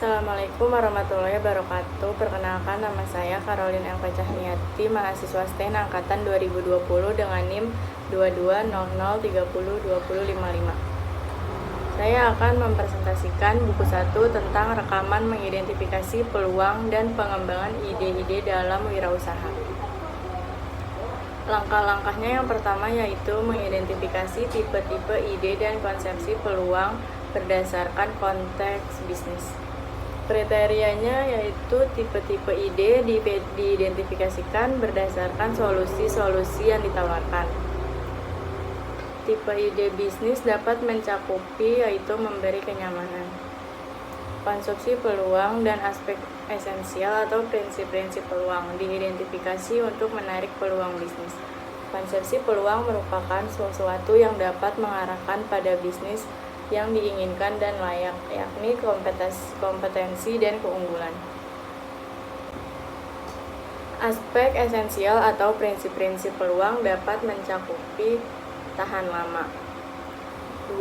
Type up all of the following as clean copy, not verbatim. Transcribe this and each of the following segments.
Assalamualaikum warahmatullahi wabarakatuh. Perkenalkan, nama saya Caroline Elva Cahniati, mahasiswa STEN angkatan 2020 dengan NIM 2200302055. Saya akan mempresentasikan buku 1 tentang rekaman mengidentifikasi peluang dan pengembangan ide-ide dalam wirausaha. Langkah-langkahnya yang pertama yaitu mengidentifikasi tipe-tipe ide dan konsepsi peluang berdasarkan konteks bisnis. Kriterianya yaitu tipe-tipe ide diidentifikasikan berdasarkan solusi-solusi yang ditawarkan. Tipe ide bisnis dapat mencakupi yaitu memberi kenyamanan, konsumsi peluang, dan aspek esensial atau prinsip-prinsip peluang diidentifikasi untuk menarik peluang bisnis. Konsepsi peluang merupakan sesuatu yang dapat mengarahkan pada bisnis yang diinginkan dan layak, yakni kompetensi dan keunggulan. Aspek esensial atau prinsip-prinsip peluang dapat mencakupi tahan lama.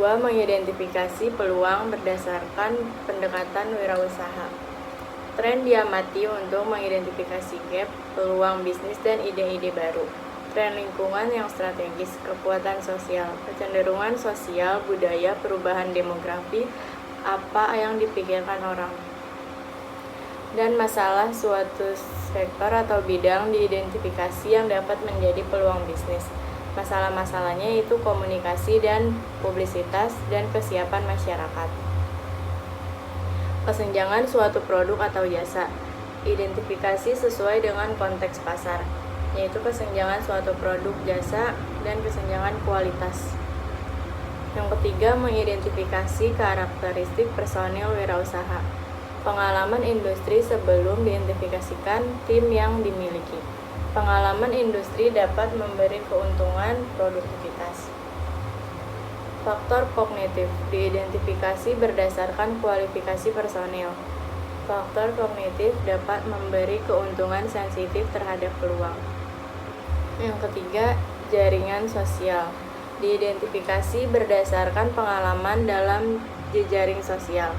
2. Mengidentifikasi peluang berdasarkan pendekatan wirausaha. Tren diamati untuk mengidentifikasi gap, peluang bisnis, dan ide-ide baru. Tren lingkungan yang strategis, kekuatan sosial, kecenderungan sosial, budaya, perubahan demografi, apa yang dipikirkan orang, dan masalah suatu sektor atau bidang diidentifikasi yang dapat menjadi peluang bisnis. Masalah-masalahnya yaitu komunikasi dan publisitas dan kesiapan masyarakat. Kesenjangan suatu produk atau jasa. Identifikasi sesuai dengan konteks pasar, yaitu kesenjangan suatu produk, jasa, dan kesenjangan kualitas. Yang ketiga, mengidentifikasi karakteristik personil wirausaha. Pengalaman industri sebelum diidentifikasikan tim yang dimiliki. Pengalaman industri dapat memberi keuntungan produktivitas. Faktor kognitif diidentifikasi berdasarkan kualifikasi personil. Faktor kognitif dapat memberi keuntungan sensitif terhadap peluang. Yang ketiga, jaringan sosial diidentifikasi berdasarkan pengalaman dalam jejaring sosial.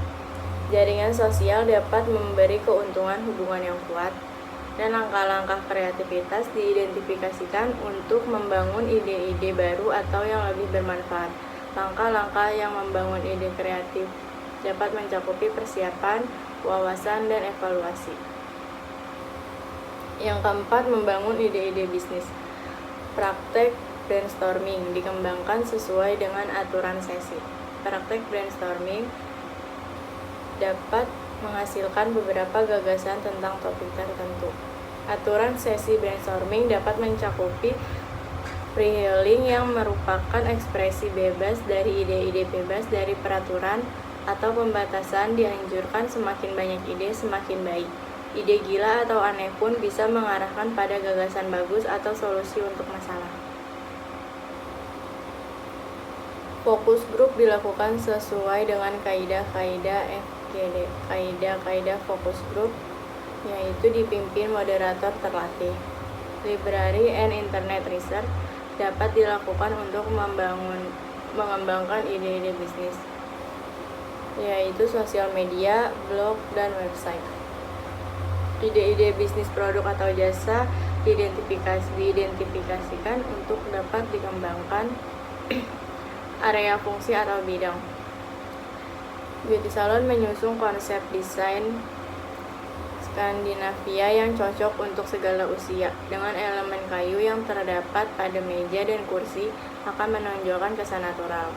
Jaringan sosial dapat memberi keuntungan hubungan yang kuat, dan langkah-langkah kreativitas diidentifikasikan untuk membangun ide-ide baru atau yang lebih bermanfaat. Langkah-langkah yang membangun ide kreatif dapat mencakupi persiapan, wawasan, dan evaluasi. Yang keempat, membangun ide-ide bisnis. Praktek brainstorming dikembangkan sesuai dengan aturan sesi. Praktek brainstorming dapat menghasilkan beberapa gagasan tentang topik tertentu. Aturan sesi brainstorming dapat mencakupi freewheeling yang merupakan ekspresi bebas dari ide-ide bebas dari peraturan atau pembatasan. Dianjurkan semakin banyak ide semakin baik. Ide gila atau aneh pun bisa mengarahkan pada gagasan bagus atau solusi untuk masalah. Fokus grup dilakukan sesuai dengan kaidah-kaidah FGD. Kaidah-kaidah fokus grup yaitu dipimpin moderator terlatih. Library and internet research dapat dilakukan untuk mengembangkan ide-ide bisnis, yaitu sosial media, blog, dan website. Ide-ide bisnis produk atau jasa diidentifikasikan untuk dapat dikembangkan area fungsi atau bidang. Beauty salon menyusung konsep desain Skandinavia yang cocok untuk segala usia. Dengan elemen kayu yang terdapat pada meja dan kursi akan menonjolkan kesan natural.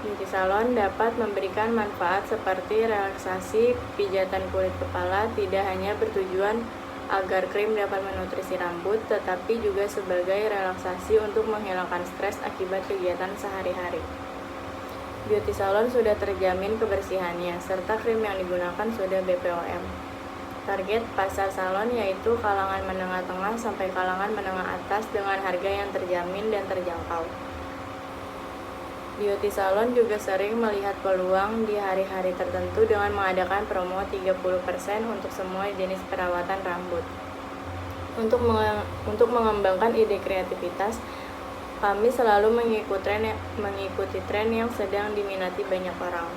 Beauty salon dapat memberikan manfaat seperti relaksasi, pijatan kulit kepala, tidak hanya bertujuan agar krim dapat menutrisi rambut, tetapi juga sebagai relaksasi untuk menghilangkan stres akibat kegiatan sehari-hari. Beauty salon sudah terjamin kebersihannya, serta krim yang digunakan sudah BPOM. Target pasar salon yaitu kalangan menengah tengah sampai kalangan menengah atas dengan harga yang terjamin dan terjangkau. Beauty salon juga sering melihat peluang di hari-hari tertentu dengan mengadakan promo 30% untuk semua jenis perawatan rambut. Untuk mengembangkan ide kreativitas, kami selalu mengikuti tren yang sedang diminati banyak orang.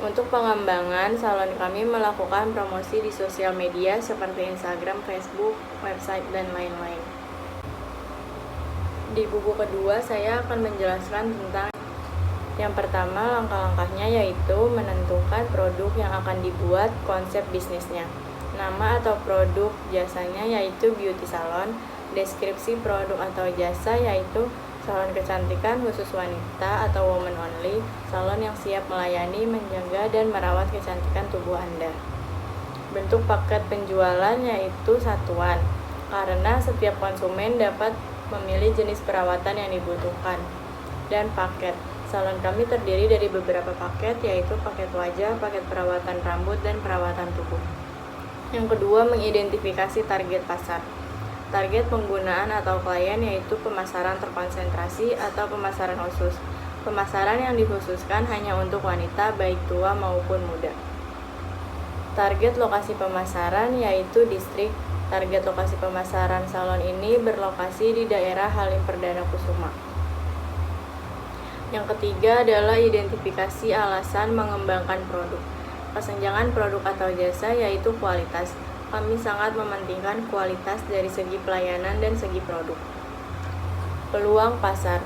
Untuk pengembangan, salon kami melakukan promosi di sosial media seperti Instagram, Facebook, website, dan lain-lain. Di buku kedua, saya akan menjelaskan tentang yang pertama, langkah-langkahnya yaitu menentukan produk yang akan dibuat, konsep bisnisnya, nama atau produk jasanya yaitu beauty salon, deskripsi produk atau jasa yaitu salon kecantikan khusus wanita atau woman only, salon yang siap melayani, menjaga, dan merawat kecantikan tubuh Anda. Bentuk paket penjualan yaitu satuan, karena setiap konsumen dapat memilih jenis perawatan yang dibutuhkan. Dan paket, salon kami terdiri dari beberapa paket yaitu paket wajah, paket perawatan rambut, dan perawatan tubuh. Yang kedua, mengidentifikasi target pasar. Target penggunaan atau klien yaitu pemasaran terkonsentrasi atau pemasaran khusus. Pemasaran yang dikhususkan hanya untuk wanita baik tua maupun muda. Target lokasi pemasaran yaitu distrik. Target lokasi pemasaran salon ini berlokasi di daerah Halim Perdana Kusuma. Yang ketiga adalah identifikasi alasan mengembangkan produk. Kesenjangan produk atau jasa yaitu kualitas. Kami sangat mementingkan kualitas dari segi pelayanan dan segi produk. Peluang pasar.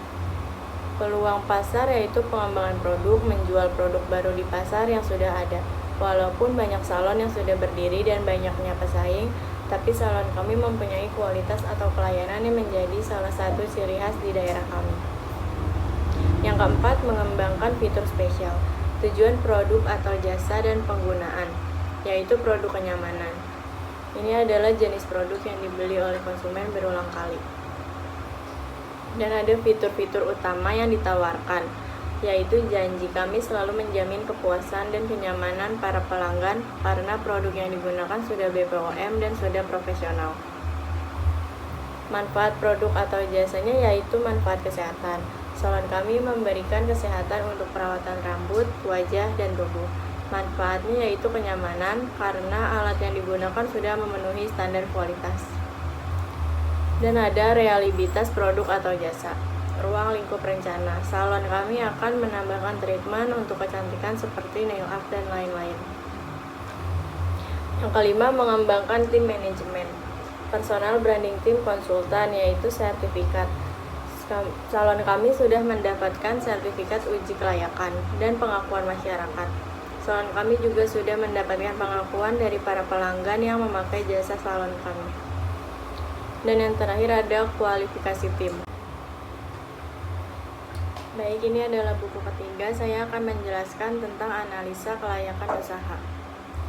Peluang pasar yaitu pengembangan produk, menjual produk baru di pasar yang sudah ada. Walaupun banyak salon yang sudah berdiri dan banyaknya pesaing, tapi salon kami mempunyai kualitas atau pelayanan yang menjadi salah satu ciri khas di daerah kami. Yang keempat, mengembangkan fitur spesial. Tujuan produk atau jasa dan penggunaan, yaitu produk kenyamanan. Ini adalah jenis produk yang dibeli oleh konsumen berulang kali. Dan ada fitur-fitur utama yang ditawarkan, yaitu janji kami selalu menjamin kepuasan dan kenyamanan para pelanggan karena produk yang digunakan sudah BPOM dan sudah profesional. Manfaat produk atau jasanya yaitu manfaat kesehatan. Salon kami memberikan kesehatan untuk perawatan rambut, wajah, dan tubuh. Manfaatnya yaitu kenyamanan karena alat yang digunakan sudah memenuhi standar kualitas. Dan ada realitas produk atau jasa. Ruang lingkup rencana. Salon kami akan menambahkan treatment untuk kecantikan seperti nail art dan lain-lain. Yang kelima, mengembangkan tim manajemen. Personal branding tim konsultan yaitu sertifikat. Salon kami sudah mendapatkan sertifikat uji kelayakan dan pengakuan masyarakat. Salon kami juga sudah mendapatkan pengakuan dari para pelanggan yang memakai jasa salon kami. Dan yang terakhir ada kualifikasi tim. Baik, ini adalah buku ketiga. Saya akan menjelaskan tentang analisa kelayakan usaha.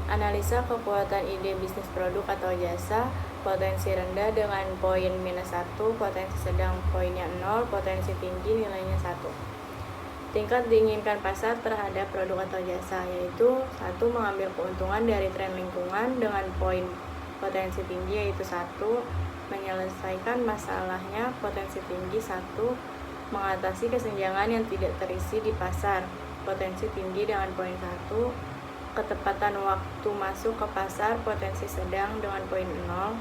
Analisa kekuatan ide bisnis produk atau jasa, potensi rendah dengan poin -1, potensi sedang poinnya 0, potensi tinggi nilainya 1. Tingkat diinginkan pasar terhadap produk atau jasa yaitu 1. Mengambil keuntungan dari tren lingkungan dengan poin potensi tinggi yaitu 1. Menyelesaikan masalahnya potensi tinggi 1. Mengatasi kesenjangan yang tidak terisi di pasar potensi tinggi dengan poin 1. Ketepatan waktu masuk ke pasar potensi sedang dengan poin 0.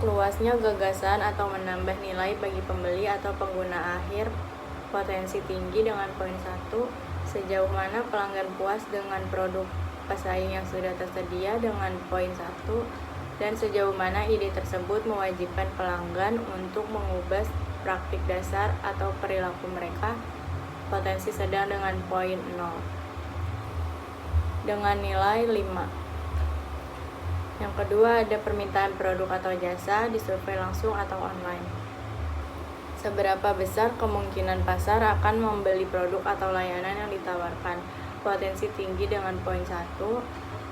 Luasnya gagasan atau menambah nilai bagi pembeli atau pengguna akhir potensi tinggi dengan poin 1. Sejauh mana pelanggan puas dengan produk pesaing yang sudah tersedia dengan poin 1. Dan sejauh mana ide tersebut mewajibkan pelanggan untuk mengubah praktik dasar atau perilaku mereka potensi sedang dengan poin 0 dengan nilai 5. Yang kedua ada permintaan produk atau jasa disurvei langsung atau online. Seberapa besar kemungkinan pasar akan membeli produk atau layanan yang ditawarkan? Potensi tinggi dengan poin 1.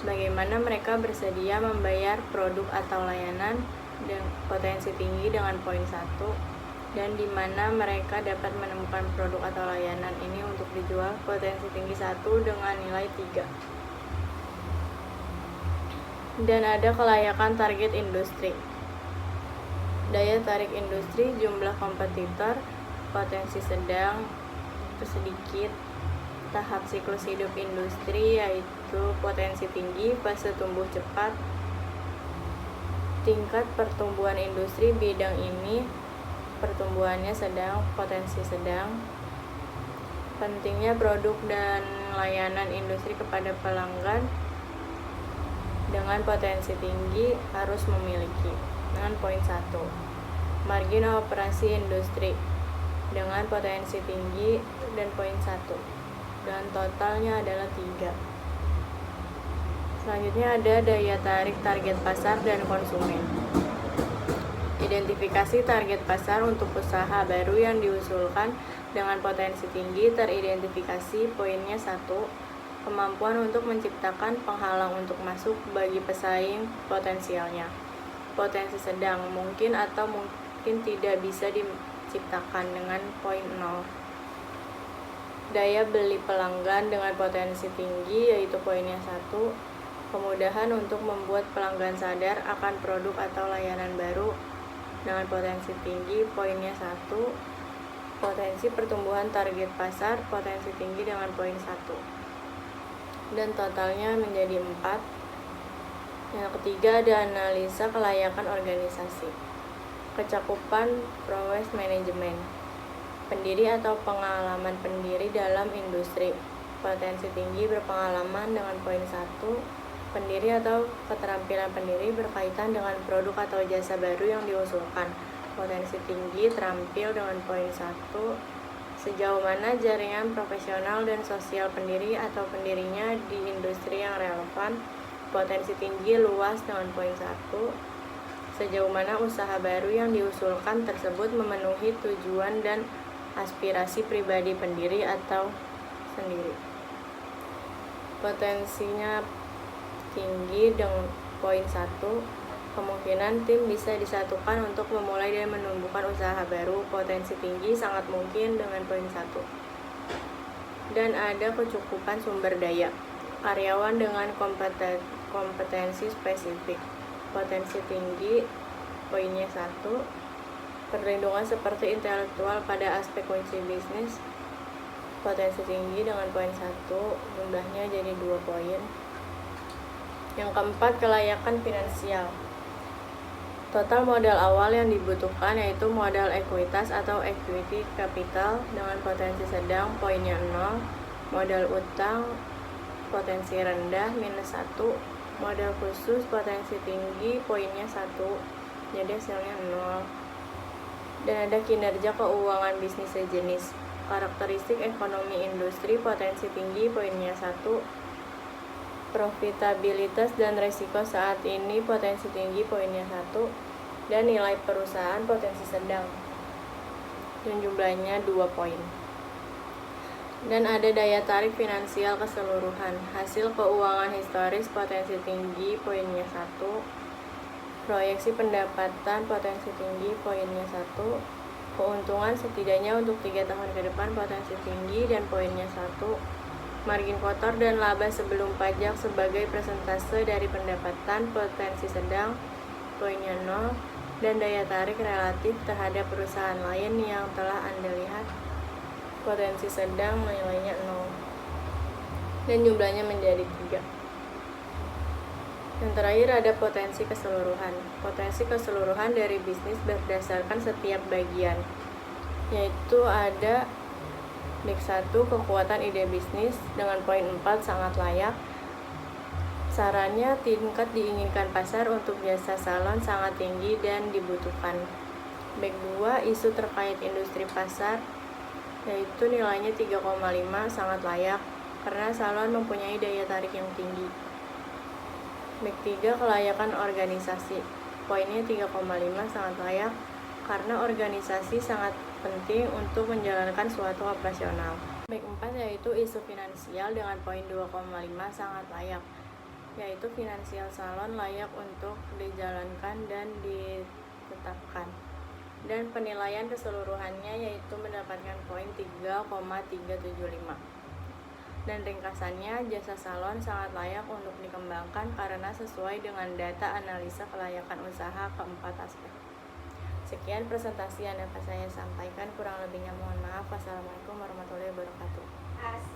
Bagaimana mereka bersedia membayar produk atau layanan dengan potensi tinggi dengan poin 1. Dan di mana mereka dapat menemukan produk atau layanan ini untuk dijual potensi tinggi 1 dengan nilai 3. Dan ada kelayakan target industri. Daya tarik industri, jumlah kompetitor, potensi sedang itu sedikit. Tahap siklus hidup industri yaitu potensi tinggi, fase tumbuh cepat. Tingkat pertumbuhan industri bidang ini pertumbuhannya sedang, potensi sedang. Pentingnya produk dan layanan industri kepada pelanggan dengan potensi tinggi harus memiliki. Dengan poin 1, margin operasi industri dengan potensi tinggi dan poin 1, dan totalnya adalah 3. Selanjutnya ada daya tarik target pasar dan konsumen. Identifikasi target pasar untuk usaha baru yang diusulkan dengan potensi tinggi teridentifikasi. Poinnya 1, kemampuan untuk menciptakan penghalang untuk masuk bagi pesaing potensialnya. Potensi sedang, mungkin atau mungkin tidak bisa diciptakan dengan poin 0. Daya beli pelanggan dengan potensi tinggi, yaitu poinnya 1, kemudahan untuk membuat pelanggan sadar akan produk atau layanan baru dengan potensi tinggi. Poinnya 1, potensi pertumbuhan target pasar potensi tinggi dengan poin 1, dan totalnya menjadi 4. Yang ketiga ada analisa kelayakan organisasi. Kecakupan prowess manajemen. Pendiri atau pengalaman pendiri dalam industri. Potensi tinggi berpengalaman dengan poin 1. Pendiri atau keterampilan pendiri berkaitan dengan produk atau jasa baru yang diusulkan. Potensi tinggi terampil dengan poin 1. Sejauh mana jaringan profesional dan sosial pendiri atau pendirinya di industri yang relevan. Potensi tinggi luas dengan poin 1. Sejauh mana usaha baru yang diusulkan tersebut memenuhi tujuan dan aspirasi pribadi pendiri atau sendiri. Potensinya tinggi dengan poin 1, kemungkinan tim bisa disatukan untuk memulai dan menumbuhkan usaha baru. Potensi tinggi sangat mungkin dengan poin 1. Dan ada kecukupan sumber daya karyawan dengan kompetensi spesifik. Potensi tinggi poinnya 1, perlindungan seperti intelektual pada aspek kunci bisnis. Potensi tinggi dengan poin 1, jumlahnya jadi 2 poin. Yang keempat, kelayakan finansial. Total modal awal yang dibutuhkan yaitu modal ekuitas atau equity capital dengan potensi sedang, poinnya 0. Modal utang potensi rendah, minus 1. Modal khusus potensi tinggi, poinnya 1, jadi hasilnya 0. Dan ada kinerja keuangan bisnis sejenis. Karakteristik ekonomi industri potensi tinggi, poinnya 1. Profitabilitas dan resiko saat ini potensi tinggi, poinnya 1. Dan nilai perusahaan potensi sedang, dan jumlahnya 2 poin. Dan ada daya tarik finansial keseluruhan. Hasil keuangan historis potensi tinggi, poinnya 1. Proyeksi pendapatan potensi tinggi, poinnya 1. Keuntungan setidaknya untuk 3 tahun ke depan potensi tinggi, dan poinnya 1. Margin kotor dan laba sebelum pajak sebagai persentase dari pendapatan potensi sedang, poinnya 0. Dan daya tarik relatif terhadap perusahaan lain yang telah Anda lihat, potensi sedang, nilainya 0. Dan jumlahnya menjadi 3. Yang terakhir ada potensi keseluruhan. Potensi keseluruhan dari bisnis berdasarkan setiap bagian, yaitu ada Back 1, kekuatan ide bisnis dengan poin 4, sangat layak. Sarannya, tingkat diinginkan pasar untuk jasa salon sangat tinggi dan dibutuhkan. Back 2, isu terkait industri pasar, yaitu nilainya 3,5, sangat layak karena salon mempunyai daya tarik yang tinggi. Back 3, kelayakan organisasi, poinnya 3,5, sangat layak karena organisasi sangat penting untuk menjalankan suatu operasional. Back 4 yaitu isu finansial dengan poin 2,5, sangat layak, yaitu finansial salon layak untuk dijalankan dan ditetapkan. Dan penilaian keseluruhannya yaitu mendapatkan poin 3,375. Dan ringkasannya, jasa salon sangat layak untuk dikembangkan karena sesuai dengan data analisa kelayakan usaha keempat aspek. Sekian presentasi yang dapat saya sampaikan, kurang lebihnya mohon maaf. Wassalamualaikum warahmatullahi wabarakatuh.